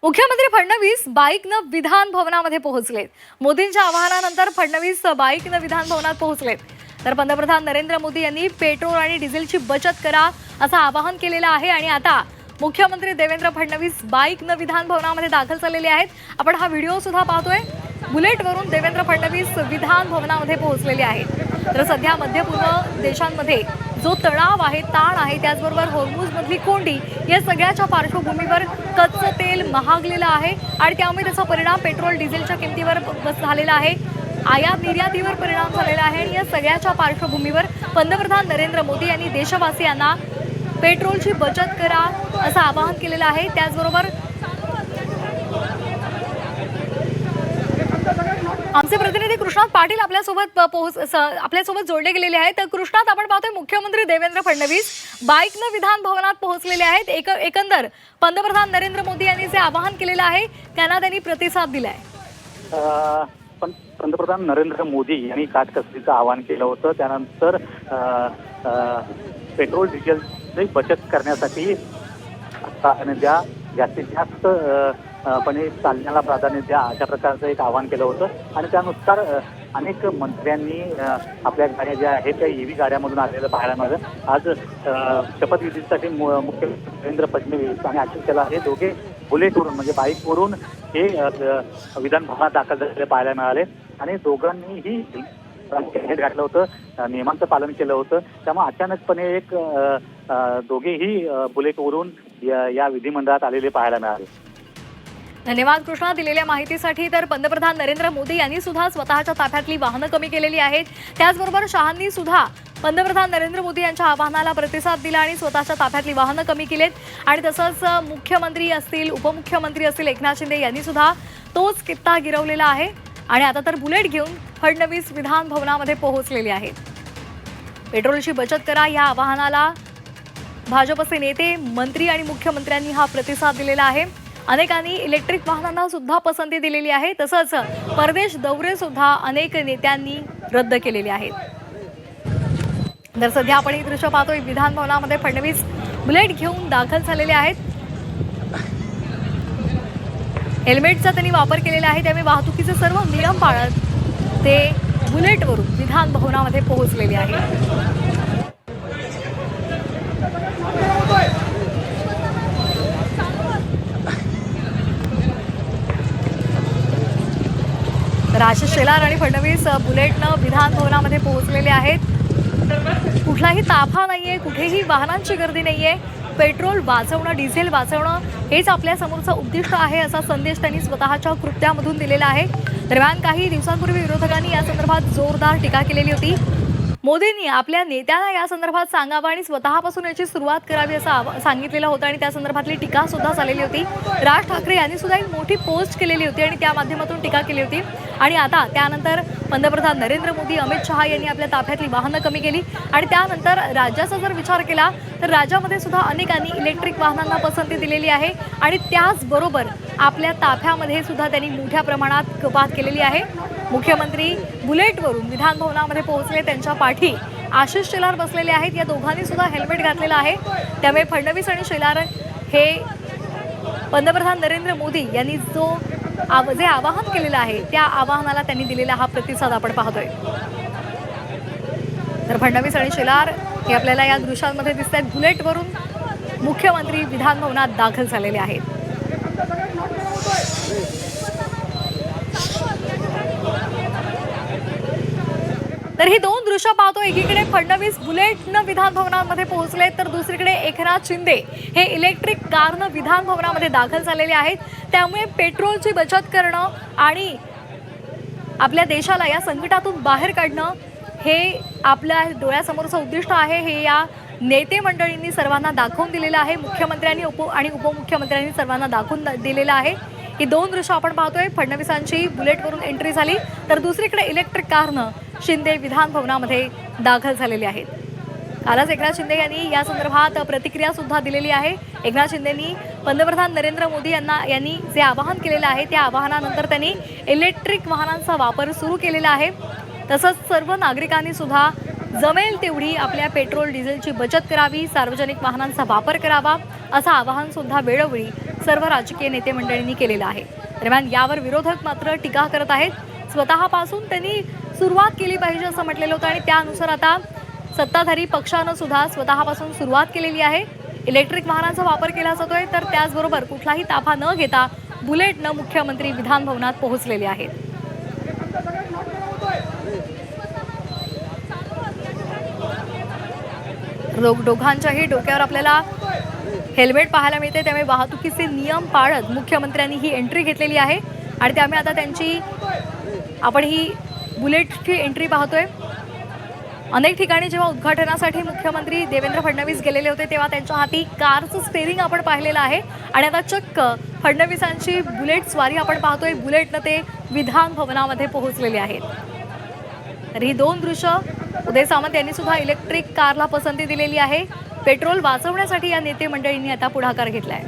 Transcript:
मुख्यमंत्री फडणवीस बाईकनं विधान भवनामध्ये पोहोचलेत। मोदींच्या आवाहनानंतर फडणवीस बाईकनं विधान भवनात पोहोचलेत। तर पंतप्रधान नरेंद्र मोदी यांनी पेट्रोल आणि डिझेलची बचत करा असं आवाहन केलेलं आहे आणि आता मुख्यमंत्री देवेंद्र फडणवीस बाईकनं विधान भवनामध्ये दाखल झालेले आहेत। आपण हा व्हिडिओ सुद्धा पाहतोय। बुलेटवरून देवेंद्र फडणवीस विधान भवनामध्ये पोहोचलेले आहेत। तर सध्या मध्य पूर्व देशांमध्ये जो तणाव आहे, ताण आहे, त्याचबरोबर होर्मुझमधली कोंडी या सगळ्याच्या पार्श्वभूमीवर कच्चं तेल महागलेलं आहे आणि त्यामुळे त्याचा परिणाम पेट्रोल डिझेलच्या किमतीवर झालेला आहे। आयात निर्यातीवर परिणाम झालेला आहे आणि या सगळ्याच्या पार्श्वभूमीवर पंतप्रधान नरेंद्र मोदी यांनी देशवासियांना पेट्रोलची बचत करा असं आवाहन केलेलं आहे। त्याचबरोबर आमचे प्रतिनिधी कृष्णात पाटील आपल्यासोबत जोडले गेलेले आहेत। कृष्णात, आपण पाहतोय मुख्यमंत्री देवेंद्र फडणवीस बाईकनं विधान भवनात पोहोचलेले आहेत। एकंदर पंतप्रधान नरेंद्र मोदी यांनी जे आवाहन केलेलं आहे त्यांनी प्रतिसाद दिलाय। पंतप्रधान नरेंद्र मोदी यांनी काटकसरीचं आवाहन केलं होतं। त्यानंतर पेट्रोल डिझेलची बचत करण्यासाठी प्राधान्य द्या, जास्तीत जास्त पणे चालण्याला प्राधान्य द्या, अशा प्रकारचं एक आवाहन केलं होतं आणि त्यानुसार अनेक मंत्र्यांनी आपल्या गाड्या ज्या आहेत त्या ईव्ही गाड्यामधून आलेलं पाहायला मिळालं। आज शपथविधीसाठी मुख्यमंत्री देवेंद्र फडणवीस आणि आशिष शेलार हे दोघे बुलेटवरून म्हणजे बाईकवरून हे विधान भवनात दाखल झालेले पाहायला मिळाले आणि दोघांनीही हेल्मेट घातलं होतं, नियमांचं पालन केलं होतं। त्यामुळे अचानकपणे एक दोघेही बुलेटवरून या विधिमंडळात आलेले पाहायला मिळाले। धन्यवाद कृष्णा दिलेल्या माहितीसाठी। तर पंतप्रधान नरेंद्र मोदी यांनी सुद्धा स्वतःच्या ताफ्यातली वाहनं कमी केलेली आहेत। त्याचबरोबर शहांनी सुद्धा पंतप्रधान नरेंद्र मोदी यांच्या आवाहनाला प्रतिसाद दिला आणि स्वतःच्या ताफ्यातली वाहनं कमी केलेत आणि तसंच मुख्यमंत्री असतील, उपमुख्यमंत्री असतील, एकनाथ शिंदे यांनी सुद्धा तोच कित्ता गिरवलेला आहे आणि आता तर बुलेट घेऊन फडणवीस विधान भवनामध्ये पोहोचलेले आहेत। पेट्रोलची बचत करा या आवाहनाला भाजपचे नेते, मंत्री आणि मुख्यमंत्र्यांनी हा प्रतिसाद दिलेला आहे। अनेकांनी इलेक्ट्रिक वाहनांना सुद्धा पसंती दिलेली आहे। तसंच परदेश दौरे सुद्धा अनेक नेत्यांनी रद्द केलेले आहेत। तर सध्या आपण हे दृश्य पाहतोय, विधान भवनामध्ये फडणवीस बुलेट घेऊन दाखल झालेले आहेत। हेल्मेटचा त्यांनी वापर केलेला आहे, त्यामुळे वाहतुकीचे सर्व नियम पाळत ते बुलेटवरून विधान भवनामध्ये पोहोचलेले आहेत। तर आशिष शेलार आणि फडणवीस बुलेटनं विधान भवनामध्ये पोहोचलेले आहेत। कुठलाही ताफा नाहीये, कुठेही वाहनांची गर्दी नाहीये। पेट्रोल वाचवणं, डिझेल वाचवणं हेच आपल्या समोरचं उद्दिष्ट आहे असा संदेश त्यांनी स्वतःच्या कृत्यामधून दिलेला आहे। दरम्यान काही दिवसांपूर्वी विरोधकांनी या संदर्भात जोरदार टीका केलेली होती। मोदींनी आपल्या नेत्यांना या संदर्भात सांगावं आणि स्वतःपासून याची सुरुवात करावी असं सांगितलेलं होतं आणि त्या संदर्भातली टीका सुद्धा झालेली होती। राज ठाकरे यांनी सुद्धा एक मोठी पोस्ट केलेली होती आणि त्या माध्यमातून टीका केली होती आणि आता त्यानंतर पंतप्रधान नरेंद्र मोदी, अमित शहा यांनी आपल्या ताफ्यातली वाहनं कमी केली आणि त्यानंतर राज्याचा जर विचार केला तर राज्यामध्ये सुद्धा अनेकांनी इलेक्ट्रिक वाहनांना पसंती दिलेली आहे आणि त्याचबरोबर आपल्या ताफ्यामध्ये सुद्धा त्यांनी मोठ्या प्रमाणात कपात केलेली आहे। मुख्यमंत्री बुलेटवरून विधान भवनामध्ये पोहोचले, त्यांच्या पाठी आशिष शेलार बसलेले आहेत। या दोघांनी सुद्धा हेल्मेट घातलेलं आहे, त्यामुळे फडणवीस आणि शेलार हे पंतप्रधान नरेंद्र मोदी यांनी जे आवाहन केलेलं आहे त्या आवाहनाला त्यांनी दिलेला हा प्रतिसाद आपण पाहतोय। तर फडणवीस आणि शेलार हे आपल्याला या दृश्यांमध्ये दिसत आहेत। बुलेटवरून मुख्यमंत्री विधान भवनात दाखल झालेले आहेत। तर ही दोन दृश्य पाहतो, एकीकडे फडणवीस बुलेटनं विधान भवनामध्ये पोहोचले तर दुसरीकडे एकनाथ शिंदे हे इलेक्ट्रिक कारनं विधान भवनामध्ये दाखल झालेले आहेत। त्यामुळे पेट्रोलची बचत करणं आणि आपल्या देशाला या संकटातून बाहेर काढणं हे आपल्या डोळ्यासमोरचं उद्दिष्ट आहे। हे या नेते मंडळींनी सर्वांना दाखवून दिलेलं आहे। मुख्यमंत्र्यांनी आणि उपमुख्यमंत्र्यांनी सर्वांना दाखवून दिलेलं आहे। ही दोन दृश्य आपण पाहतोय, फडणवीसांची बुलेटवरून एंट्री झाली तर दुसरीकडे इलेक्ट्रिक कारनं शिंदे विधान भवनामध्ये दाखल झालेले आहेत। कालच एकनाथ शिंदे यांनी या संदर्भात प्रतिक्रिया सुद्धा दिलेली आहे। एकनाथ शिंदेंनी पंतप्रधान नरेंद्र मोदी यांनी जे आवाहन केलेलं आहे त्या आवाहनानंतर त्यांनी इलेक्ट्रिक वाहनांचा वापर सुरू केलेला आहे। तसंच सर्व नागरिकांनी सुद्धा जमेल तेवढी आपल्या पेट्रोल डिझेलची बचत करावी, सार्वजनिक वाहनांचा वापर करावा असं आवाहन सुद्धा वेळोवेळी सर्व राजकीय नेते मंडळींनी केलेलं आहे. दरम्यान यावर विरोधक मात्र टीका करत आहेत. स्वतःपासून त्यांनी सुरुवात केली पाहिजे असं म्हटलेलं होतं आणि त्यानुसार आता सत्ताधारी पक्षानं सुद्धा स्वतःपासून सुरुवात केलेली आहे. इलेक्ट्रिक वाहनांचा वापर केला जातोय, तर त्याचबरोबर कुठलाही ताफा न घेता बुलेटनं मुख्यमंत्री विधान भवनात पोहोचलेले आहेत. दोघांच्याही डोक्यावर आपल्याला हेल्मेट पाहायला मिळते. त्यामुळे वाहतुकीचे नियम पाळत मुख्यमंत्र्यांनी ही एंट्री घेतलेली आहे आणि त्यामुळे आता आपण ही बुलेटची एंट्री पाहतोय. अनेक ठिकाणी जेव्हा उद्घाटनासाठी मुख्यमंत्री देवेंद्र फडणवीस गेलेले होते तेव्हा त्यांच्या हाती कारचं स्टेअरिंग आपण पाहिलेलं आहे आणि आता चक्क फडणवीसांची बुलेट स्वारी आपण पाहतोय. बुलेटनं ते विधान भवनामध्ये पोहोचलेले आहेत. तर ही दोन दृश्य उदय सामंत यांनी सुद्धा इलेक्ट्रिक कारला पसंती दिलेली आहे. पेट्रोल वाचवण्यासाठी या नेते मंडळींनी आता पुढाकार घेतलाय.